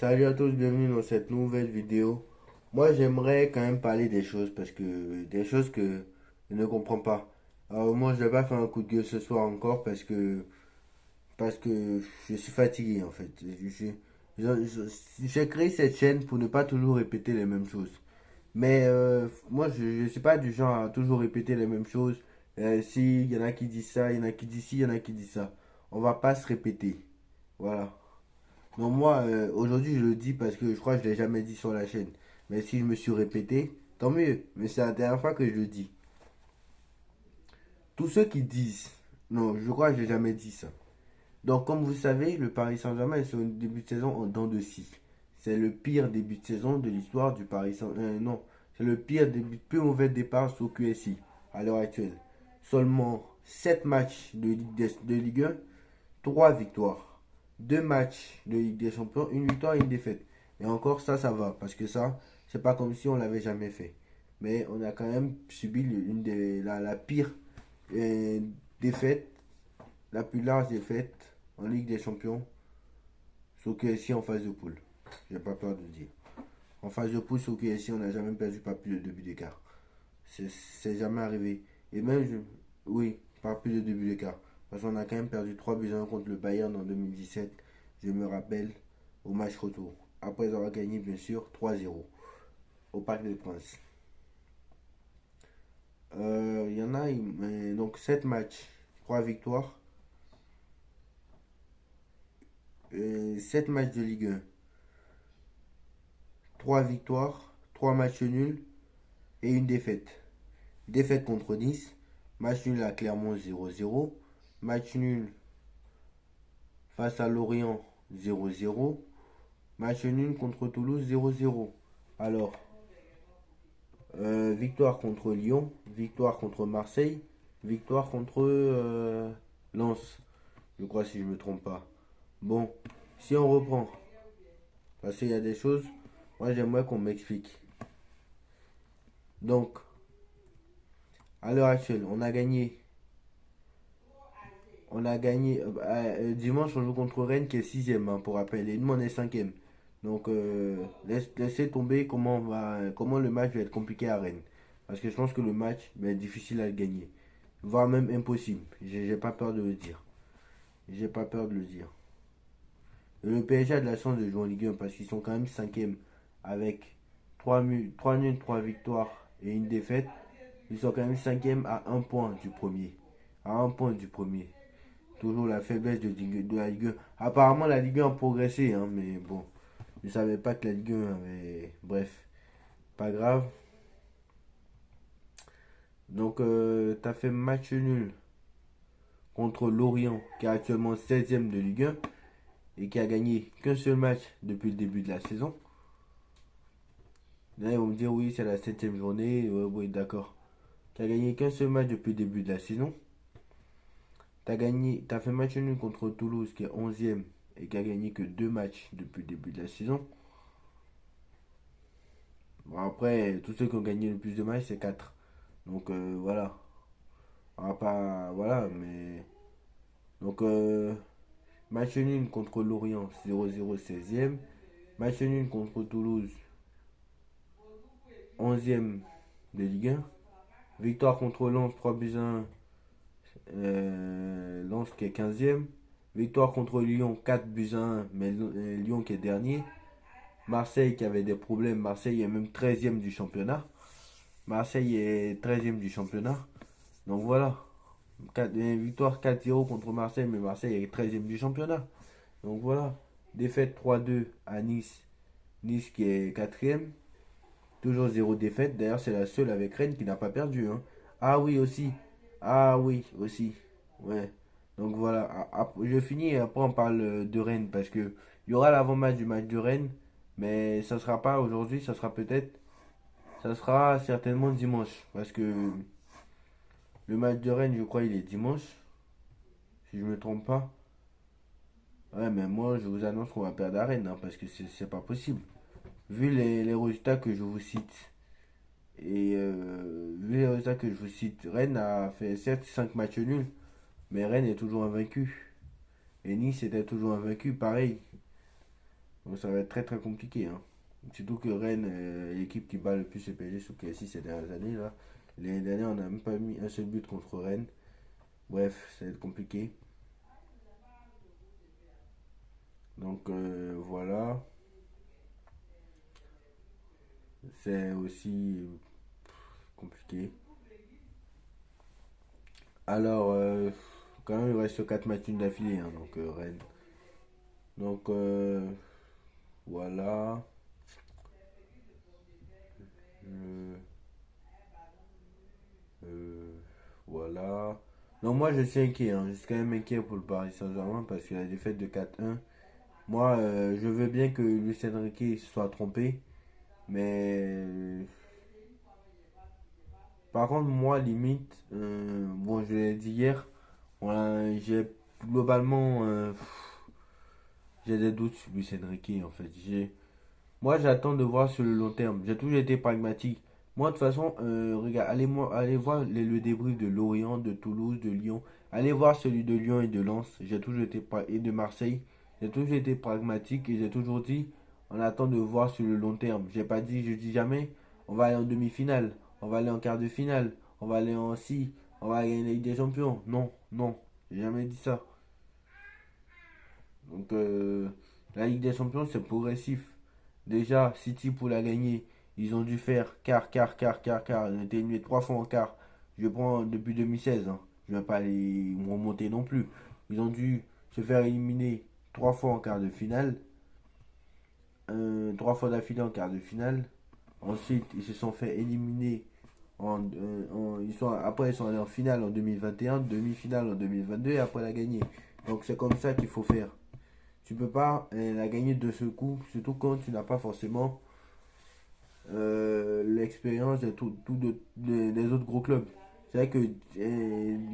Salut à tous, bienvenue dans cette nouvelle vidéo. Moi, j'aimerais quand même parler des choses parce que des choses que je ne comprends pas. Alors moi, je vais pas faire un coup de gueule ce soir encore parce que je suis fatigué en fait. J'ai créé cette chaîne pour ne pas toujours répéter les mêmes choses. Mais moi, je ne suis pas du genre à toujours répéter les mêmes choses. Si, il y en a qui disent ça, il y en a qui disent ci, il y en a qui disent ça. On va pas se répéter. Voilà. Donc moi, aujourd'hui, je le dis parce que je crois que je ne l'ai jamais dit sur la chaîne. Mais si je me suis répété, tant mieux. Mais c'est la dernière fois que je le dis. Tous ceux qui disent, non, je crois que je n'ai jamais dit ça. Donc comme vous savez, le Paris Saint-Germain est sur un début de saison en dents de scie. C'est le pire début de saison de l'histoire du Paris Saint-Germain. Non, c'est le pire début, plus mauvais départ sous QSI à l'heure actuelle. Seulement 7 matchs de Ligue 1, 3 victoires. 2 matchs de Ligue des Champions, une victoire et une défaite. Et encore ça va. Parce que ça, c'est pas comme si on l'avait jamais fait. Mais on a quand même subi la pire euh, défaite, la plus large défaite en Ligue des Champions. Sauf que ici en phase de poule. J'ai pas peur de le dire. En phase de poule, sauf que ici on n'a jamais perdu pas plus de 2 buts d'écart. C'est jamais arrivé. Et même, oui, pas plus de 2 buts d'écart. Parce qu'on a quand même perdu 3 buts à 1 contre le Bayern en 2017. Je me rappelle, au match retour. Après avoir gagné, bien sûr, 3-0 au Parc des Princes. Il y en a, donc 7 matchs, 3 victoires, 7 matchs de Ligue 1, 3 victoires, 3 matchs nuls et une défaite. Défaite contre Nice, match nul à Clermont 0-0, match nul face à Lorient 0-0, match nul contre Toulouse 0-0. Alors, victoire contre Lyon, victoire contre Marseille, victoire contre Lens, je crois si je ne me trompe pas. Bon, si on reprend, parce qu'il y a des choses, moi j'aimerais qu'on m'explique. Donc, à l'heure actuelle, on a gagné dimanche on joue contre Rennes qui est sixième hein, pour rappel, et nous on est cinquième. Donc, laissez tomber comment le match va être compliqué à Rennes. Parce que je pense que le match va être difficile à le gagner. Voire même impossible. J'ai pas peur de le dire. J'ai pas peur de le dire. Le PSG a de la chance de jouer en Ligue 1 parce qu'ils sont quand même cinquième avec 3 nuls, 3 victoires et une défaite. Ils sont quand même cinquième à un point du premier. À un point du premier. Toujours la faiblesse de la Ligue 1. Apparemment, la Ligue 1 a progressé, hein, mais bon. Je ne savais pas que la Ligue 1 avait. Bref, pas grave. Donc, tu as fait match nul contre Lorient, qui est actuellement 16e de Ligue 1 et qui a gagné qu'un seul match depuis le début de la saison. Là, ils vont me dire, oui, c'est la septième journée. Ouais, oui, d'accord. Tu as gagné qu'un seul match depuis le début de la saison. T'as fait match nul contre Toulouse, qui est 11e et qui a gagné que 2 matchs depuis le début de la saison. Bon, après, tous ceux qui ont gagné le plus de matchs, c'est 4. Donc, voilà. On va pas. Voilà, mais. Donc, match nul contre Lorient, 0-0, 16e. Match nul contre Toulouse, 11e de Ligue 1. Victoire contre Lens, 3 buts à 1. Lens qui est 15e. Victoire contre Lyon, 4 buts à 1, mais Lyon qui est dernier. Marseille qui avait des problèmes. Marseille est même 13e du championnat. Marseille est 13e du championnat. Donc voilà. Victoire 4-0 contre Marseille, mais Marseille est 13e du championnat. Donc voilà. Défaite 3-2 à Nice. Nice qui est 4e. Toujours 0 défaite. D'ailleurs, c'est la seule avec Rennes qui n'a pas perdu, hein. Ah oui, aussi. Ah oui, aussi. Ouais. Donc voilà. Je finis et après on parle de Rennes parce que il y aura l'avant-match du match de Rennes. Mais ça sera pas aujourd'hui, ça sera peut-être. Ça sera certainement dimanche. Parce que le match de Rennes, je crois, il est dimanche. Si je me trompe pas. Ouais, mais moi, je vous annonce qu'on va perdre à Rennes, hein, parce que c'est pas possible. Vu les résultats que je vous cite, et vu les résultats que je vous cite, Rennes a fait certes 5 matchs nuls, mais Rennes est toujours invaincu. Et Nice était toujours invaincu, pareil. Donc ça va être très très compliqué, hein. Surtout que Rennes est l'équipe qui bat le plus le PSG sous KSI ces dernières années là. L'année dernière, on n'a même pas mis un seul but contre Rennes. Bref, ça va être compliqué. Donc voilà, c'est aussi compliqué. Alors, quand même, il reste 4 matchs d'affilée, hein, donc Rennes. Donc voilà. Euh, euh, voilà. Donc moi je suis inquiet, hein. Je suis quand même inquiet pour le Paris Saint-Germain parce que la défaite de 4-1. Moi je veux bien que Lucien Riquet se soit trompé. Mais par contre moi limite, bon je l'ai dit hier, j'ai globalement j'ai des doutes sur Lucien Riquet en fait. Moi, j'attends de voir sur le long terme. J'ai toujours été pragmatique. Moi, de toute façon, regarde, allez voir le débrief de Lorient, de Toulouse, de Lyon. Allez voir celui de Lyon et de Lens. J'ai toujours été et de Marseille. J'ai toujours été pragmatique et j'ai toujours dit, on attend de voir sur le long terme. J'ai pas dit, je dis jamais, on va aller en demi-finale, on va aller en quart de finale, on va aller en si, on va gagner la Ligue des Champions. Non, non, j'ai jamais dit ça. Donc, la Ligue des Champions, c'est progressif. Déjà, City pour la gagner, ils ont dû faire quart. Ils ont été éliminés 3 fois en quart. Je prends depuis 2016, hein. Je ne vais pas les remonter non plus. Ils ont dû se faire éliminer 3 fois en quart de finale. 3 fois d'affilée en quart de finale. Ensuite, ils se sont fait éliminer. Après, ils sont allés en finale en 2021, demi-finale en 2022 et après la gagner. Donc c'est comme ça qu'il faut faire. Tu peux pas la gagner de ce coup, surtout quand tu n'as pas forcément l'expérience des autres gros clubs. C'est vrai que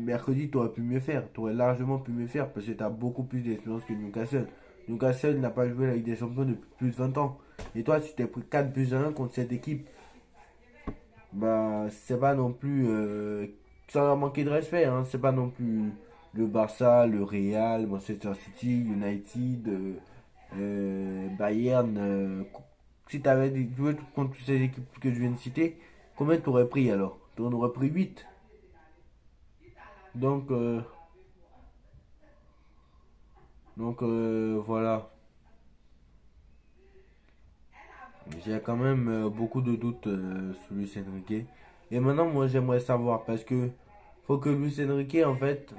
mercredi, tu aurais pu mieux faire. Tu aurais largement pu mieux faire parce que tu as beaucoup plus d'expérience que Newcastle. Newcastle n'a pas joué la Ligue des Champions depuis plus de 20 ans. Et toi, tu t'es pris 4 buts à 1 contre cette équipe. Bah, c'est pas non plus. Ça va manquer de respect, hein. C'est pas non plus le Barça, le Real, Manchester City, United, Bayern. Si tu avais joué contre toutes ces équipes que je viens de citer, combien tu aurais pris alors? Tu en aurais pris 8. Donc, voilà. J'ai quand même beaucoup de doutes sur Luis Enrique. Et maintenant, moi, j'aimerais savoir parce que faut que Luis Enrique, en fait,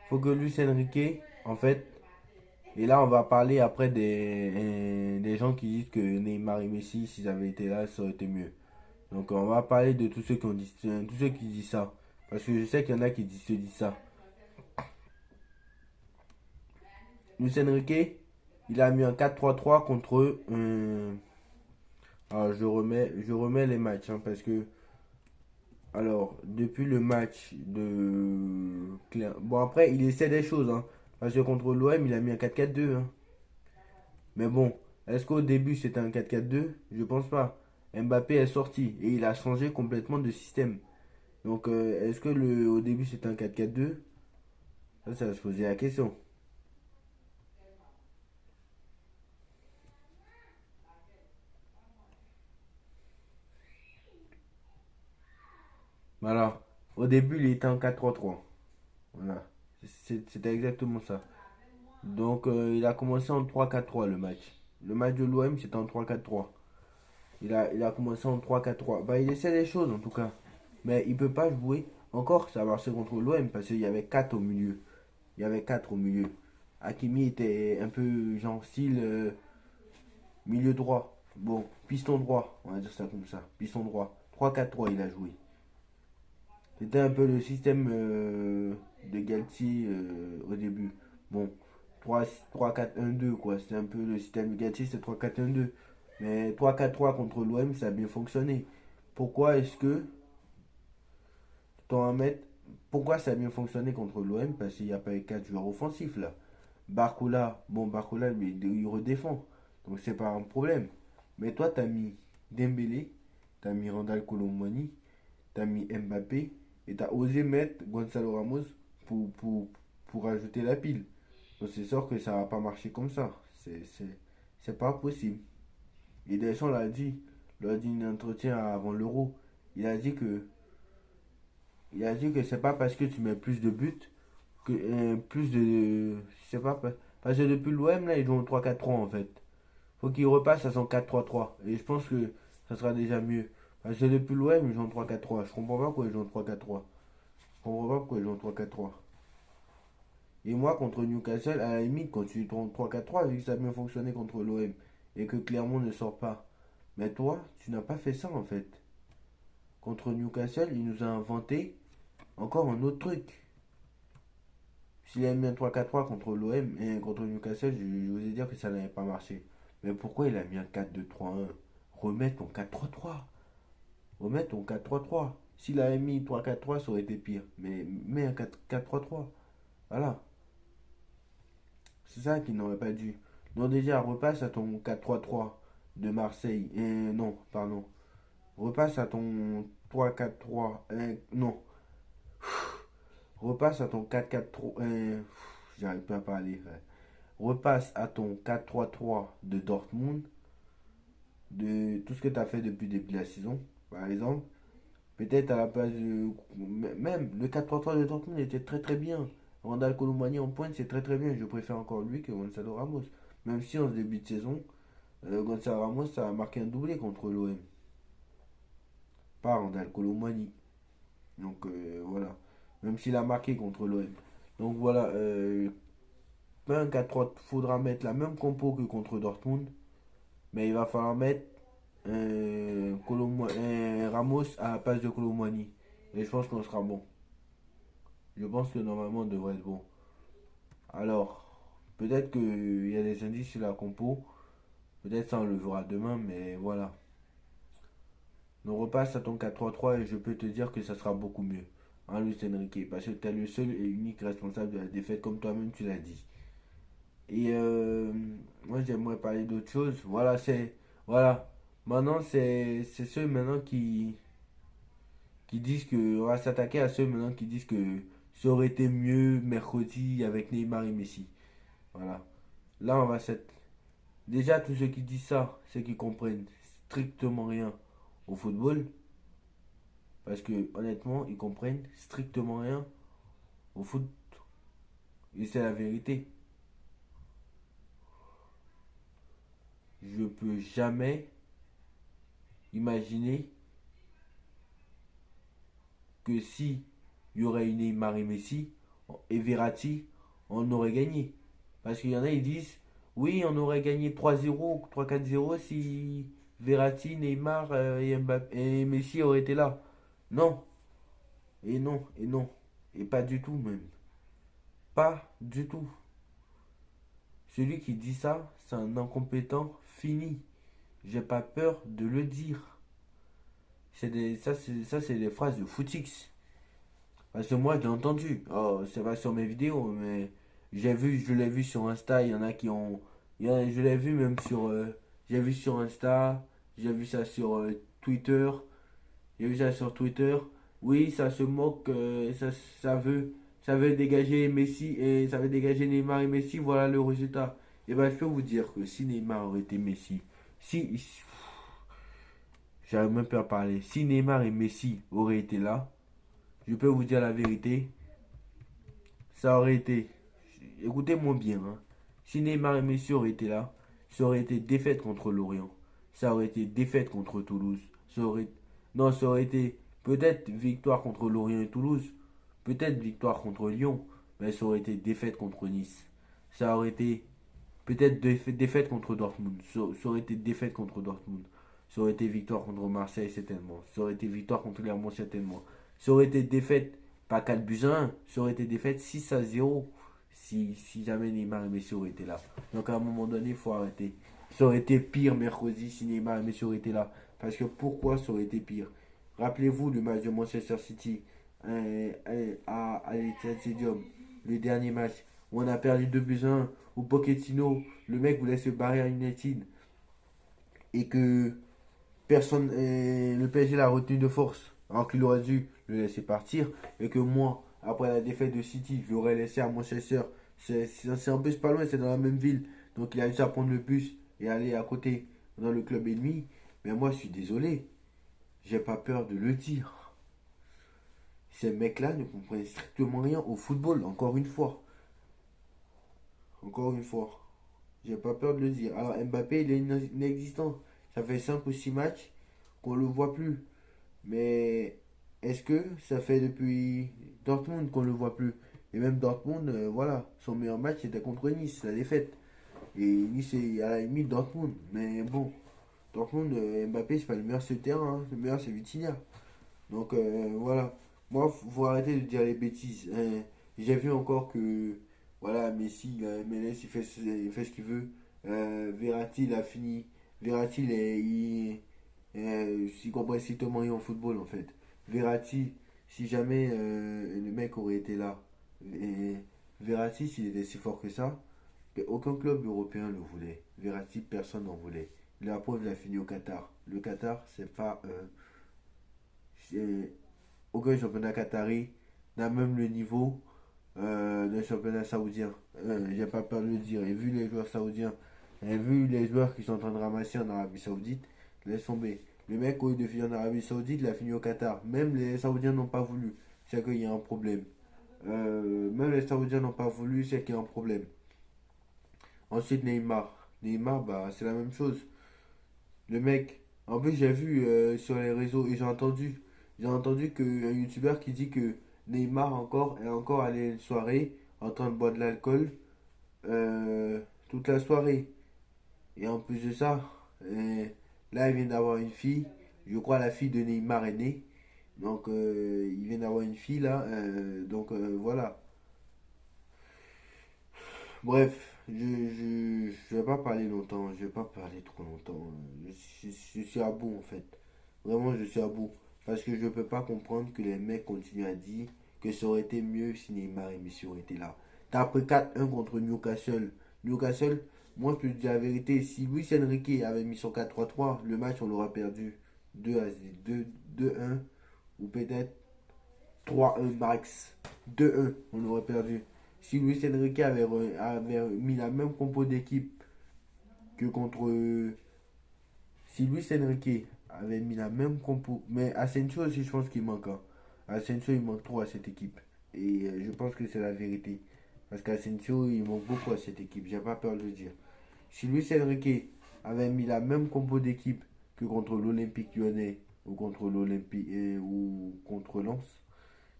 faut que Luis Enrique, en fait, et là, on va parler après des gens qui disent que Neymar et Messi, s'ils avaient été là, ça aurait été mieux. Donc, on va parler de tous ceux qui ont dit, tous ceux qui disent ça. Parce que je sais qu'il y en a qui se disent ça. Luis Enrique, il a mis un 4-3-3 contre. Alors, je remets les matchs, hein, parce que. Alors, depuis le match de. Bon, après, il essaie des choses, hein, parce que contre l'OM, il a mis un 4-4-2, hein. Mais bon, est-ce qu'au début c'était un 4-4-2? Je pense pas. Mbappé est sorti et il a changé complètement de système. Donc, est-ce que au début c'était un 4-4-2? Ça va se poser la question. Voilà. Au début, il était en 4-3-3. Voilà. C'était exactement ça. Donc, il a commencé en 3-4-3 le match. Le match de l'OM, c'était en 3-4-3. Il a commencé en 3-4-3. Bah, il essaie des choses en tout cas. Mais il peut pas jouer. Encore, ça va marcher contre l'OM parce qu'il y avait 4 au milieu. Il y avait 4 au milieu. Hakimi était un peu genre style milieu droit. Bon, piston droit, on va dire ça comme ça. Piston droit. 3-4-3 il a joué. C'était un peu le système de Galtier au début. Bon, 3-4-1-2 quoi. C'était un peu le système de Galtier, c'est 3-4-1-2. Mais 3-4-3 contre l'OM, ça a bien fonctionné. Pourquoi est-ce que t'en mettre. Pourquoi ça a bien fonctionné contre l'OM? Parce qu'il n'y a pas eu 4 joueurs offensifs là. Barcola, bon, Barcola, il redéfend. Donc c'est pas un problème. Mais toi, t'as mis Dembélé, t'as mis Randall Colomwani, t'as mis Mbappé, et t'as osé mettre Gonzalo Ramos pour ajouter la pile. Donc c'est sûr que ça va pas marcher comme ça. C'est pas possible. Et Deschamps l'a dit lors d'un entretien avant l'Euro. Il a dit que c'est pas parce que tu mets plus de buts que plus de c'est pas parce que depuis l'OM là ils jouent en 3-4-3 en fait. Faut qu'il repasse à son 4-3-3 et je pense que ça sera déjà mieux. Parce que depuis l'OM ils jouent en 3-4-3. Je comprends pas pourquoi ils jouent en 3-4-3. Je comprends pas pourquoi ils jouent en 3-4-3. Et moi, contre Newcastle, à la limite, quand tu joues en 3-4-3, vu que ça a bien fonctionné contre l'OM et que Clermont ne sort pas. Mais toi, tu n'as pas fait ça en fait. Contre Newcastle, il nous a inventé encore un autre truc. S'il a mis un 3-4-3 contre l'OM et contre Newcastle, je vous ai dit que ça n'avait pas marché. Mais pourquoi il a mis un 4-2-3-1? Remets ton 4-3-3. Remets ton 4-3-3. S'il avait mis 3-4-3, ça aurait été pire. Mais mets un 4-3-3. Voilà. C'est ça qu'il n'aurait pas dû. Non, déjà, repasse à ton 4-3-3 de Marseille. Non, pardon. Repasse à ton 3-4-3. Non. Repasse à ton 4-4-3. J'arrive pas à parler. Repasse à ton 4-3-3 de Dortmund. De tout ce que tu as fait depuis le début de la saison, par exemple. Peut-être à la place de. Même le 4-3-3 de Dortmund était très très bien. Randall Colomani en pointe, c'est très très bien. Je préfère encore lui que Gonzalo Ramos. Même si en ce début de saison, Gonzalo Ramos a marqué un doublé contre l'OM. Pas Randall Colomani. Donc voilà. Même s'il a marqué contre l'OM. Donc voilà. Un 4-3, faudra mettre la même compo que contre Dortmund. Mais il va falloir mettre Ramos à la place de Colomani. Et je pense qu'on sera bon. Je pense que normalement on devrait être bon. Alors, peut-être qu'il y a des indices sur la compo. Peut-être ça on le verra demain, mais voilà. On repasse à ton 4-3-3 et je peux te dire que ça sera beaucoup mieux. Hein, Luis Enrique, parce que tu es le seul et unique responsable de la défaite, comme toi-même tu l'as dit. Et moi j'aimerais parler d'autre chose. Voilà, c'est. Voilà. Maintenant, c'est ceux maintenant qui disent que. On va s'attaquer à ceux maintenant qui disent que ça aurait été mieux mercredi avec Neymar et Messi. Voilà. Là, on va s'être. Déjà, tous ceux qui disent ça, c'est qu'ils comprennent strictement rien au football. Parce que, honnêtement, ils comprennent strictement rien au foot. Et c'est la vérité. Je peux jamais imaginer que si il y aurait eu Neymar et Messi et Verratti, on aurait gagné. Parce qu'il y en a, ils disent, oui, on aurait gagné 3-0, 3-4-0 si Verratti, Neymar et Messi auraient été là. Non, et non, et non. Et pas du tout même. Pas du tout. Celui qui dit ça, c'est un incompétent fini. J'ai pas peur de le dire. Ça, c'est des phrases de footix. Parce que moi, je l'ai entendu. Oh, c'est pas sur mes vidéos, mais je l'ai vu sur Insta. Il y en a qui ont. Je l'ai vu même sur. J'ai vu sur Insta. J'ai vu ça sur Twitter. J'ai vu ça sur Twitter. Oui, ça se moque. Ça veut dégager Messi et ça veut dégager Neymar et Messi. Voilà le résultat. Et ben, je peux vous dire que si Neymar aurait été Messi, si. J'arrive même pas à parler. Si Neymar et Messi auraient été là, je peux vous dire la vérité, ça aurait été. Écoutez-moi bien, hein. Si Neymar et Messi auraient été là, ça aurait été défaite contre Lorient. Ça aurait été défaite contre Toulouse. Non, ça aurait été peut-être victoire contre Lorient et Toulouse. Peut-être victoire contre Lyon. Mais ça aurait été défaite contre Nice. Ça aurait été peut-être défaite contre Dortmund. Ça aurait été défaite contre Dortmund. Ça aurait été victoire contre Marseille, certainement. Ça aurait été victoire contre Clermont, certainement. Ça aurait été défaite, pas 4 buts à 1, ça aurait été défaite 6-0 si jamais Neymar et Messi auraient été là. Donc à un moment donné, il faut arrêter. Ça aurait été pire mercredi si Neymar et Messi auraient été là. Parce que pourquoi ça aurait été pire? Rappelez-vous le match de Manchester City à l'Etihad Stadium, le dernier match où on a perdu 2 buts à 1, où Pochettino, le mec voulait se barrer à United et que personne, le PSG l'a retenu de force, alors qu'il aurait dû le laisser partir, et que moi, après la défaite de City, je l'aurais laissé à Manchester. C'est un bus pas loin, c'est dans la même ville. Donc il a réussi à prendre le bus et aller à côté dans le club ennemi, mais moi je suis désolé, j'ai pas peur de le dire. Ces mecs-là ne comprennent strictement rien au football, encore une fois. Encore une fois. J'ai pas peur de le dire. Alors Mbappé, il est inexistant. Ça fait 5 ou 6 matchs qu'on le voit plus. Mais est-ce que ça fait depuis Dortmund qu'on le voit plus? Et même Dortmund, voilà, son meilleur match c'était contre Nice, la défaite. Et Nice est à la limite Dortmund. Mais bon, Dortmund, Mbappé, c'est pas le meilleur sur le terrain, hein. Le meilleur c'est Vitinha. Donc voilà. Moi, faut arrêter de dire les bêtises, hein. J'ai vu encore que voilà, Messi, là, MLS, il fait ce qu'il veut. Verratti, il a fini. Verratti, il comprend strictement rien au football en fait. Verratti, si jamais le mec aurait été là, et Verratti, s'il était si fort que ça, aucun club européen le voulait. Verratti, personne n'en voulait. La preuve, il a fini au Qatar. Le Qatar, c'est pas. C'est- Aucun championnat qatari n'a même le niveau d'un championnat saoudien. J'ai pas peur de le dire. Et vu les joueurs saoudiens, et vu les joueurs qui sont en train de ramasser en Arabie Saoudite, laisse tomber. Le mec, au lieu de finir en Arabie Saoudite, il a fini au Qatar. Même les Saoudiens n'ont pas voulu. C'est qu'il y a un problème. Même les Saoudiens n'ont pas voulu, c'est qu'il y a un problème. Ensuite, Neymar. Neymar, bah, c'est la même chose. Le mec, en plus, j'ai vu sur les réseaux et j'ai entendu qu'un youtubeur qui dit que Neymar encore est encore allé à une soirée en train de boire de l'alcool euh, toute la soirée. Et en plus de ça, là, il vient d'avoir une fille. Je crois la fille de Neymar est née. Donc, il vient d'avoir une fille là. Donc, voilà. Bref, je vais pas parler longtemps. Je vais pas parler trop longtemps. Je suis à bout en fait. Vraiment, je suis à bout. Parce que je peux pas comprendre que les mecs continuent à dire que ça aurait été mieux si Neymar et Messi auraient été là. T'as pris 4-1 contre Newcastle. Newcastle, moi je te dis la vérité, si Luis Enrique avait mis son 4-3-3, le match on l'aurait perdu 2-1 ou peut-être 3-1 max. 2-1, on aurait perdu. Si Luis Enrique avait mis la même compo d'équipe que contre. Si Luis Enrique avait mis la même compo. Mais Asensio aussi, je pense qu'il manque, hein. Asensio, il manque trop à cette équipe. Et je pense que c'est la vérité. Parce qu'Asensio, il manque beaucoup à cette équipe. J'ai pas peur de le dire. Si Luis Enrique avait mis la même compo d'équipe que contre l'Olympique lyonnais ou contre l'Olympique ou contre Lens,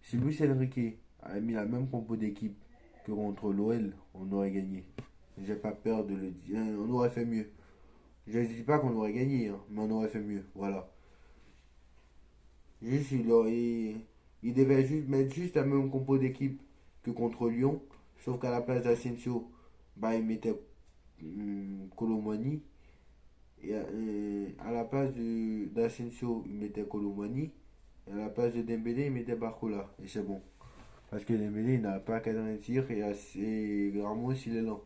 si Luis Enrique avait mis la même compo d'équipe que contre l'OL, on aurait gagné. J'ai pas peur de le dire. On aurait fait mieux. Je ne dis pas qu'on aurait gagné, hein, mais on aurait fait mieux. Voilà. Juste, il devait juste mettre juste la même compo d'équipe que contre Lyon. Sauf qu'à la place d'Asensio, bah, il mettait Colomani. Et à la place d'Asensio, il mettait Colomani. Et à la place de Dembélé, il mettait Barcola. Et c'est bon. Parce que Dembélé, il n'a pas qu'à dans les tirs et Ramos, il est lent.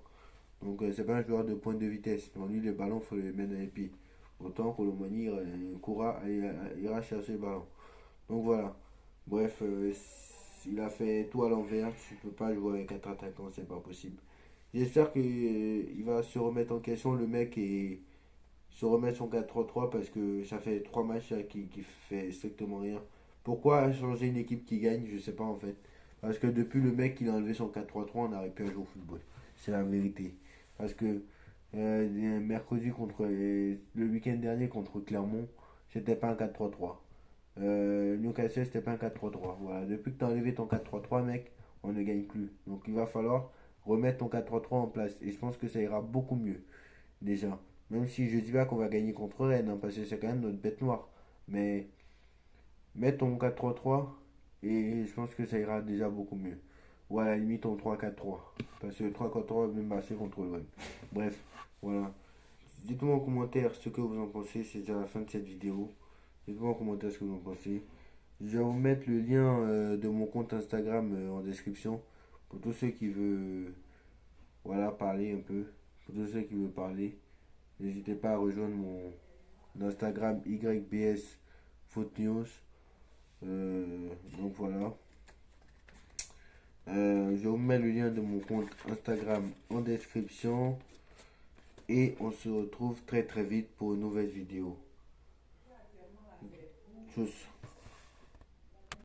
Donc c'est pas un joueur de pointe de vitesse. Donc lui, le ballon, il faut le mettre dans les pieds. Autant que Colomani ira chercher le ballon. Donc voilà. Bref, il a fait tout à l'envers. Tu peux pas jouer avec 4 attaquants, c'est pas possible. J'espère qu'il va se remettre en question, le mec, et se remettre son 4-3-3 parce que ça fait 3 matchs là, qui fait strictement rien. Pourquoi changer une équipe qui gagne? Je sais pas en fait. Parce que depuis le mec qui a enlevé son 4-3-3, on n'arrive plus à jouer au football. C'est la vérité. Parce que mercredi contre le week-end dernier contre Clermont, c'était pas un 4-3-3. Newcastle, c'était pas un 4-3-3. Voilà. Depuis que tu as enlevé ton 4-3-3, mec, on ne gagne plus. Donc il va falloir remettre ton 4-3-3 en place. Et je pense que ça ira beaucoup mieux. Déjà. Même si je dis pas qu'on va gagner contre Rennes, hein, parce que c'est quand même notre bête noire. Mais mets ton 4-3-3 et je pense que ça ira déjà beaucoup mieux. Ou à la limite ton 3-4-3. Parce que le 3-4-3 va même marcher contre l'OM. Bref, voilà. Dites-moi en commentaire ce que vous en pensez. C'est déjà la fin de cette vidéo. Dites-moi en commentaire ce que vous en pensez. Je vais vous mettre le lien de mon compte Instagram en description. Pour tous ceux qui veulent voilà, parler un peu. Pour tous ceux qui veulent parler. N'hésitez pas à rejoindre mon Instagram YBS Foot News. Donc voilà. Je vous mets le lien de mon compte Instagram en description. Et on se retrouve très très vite pour une nouvelle vidéo. Tchuss.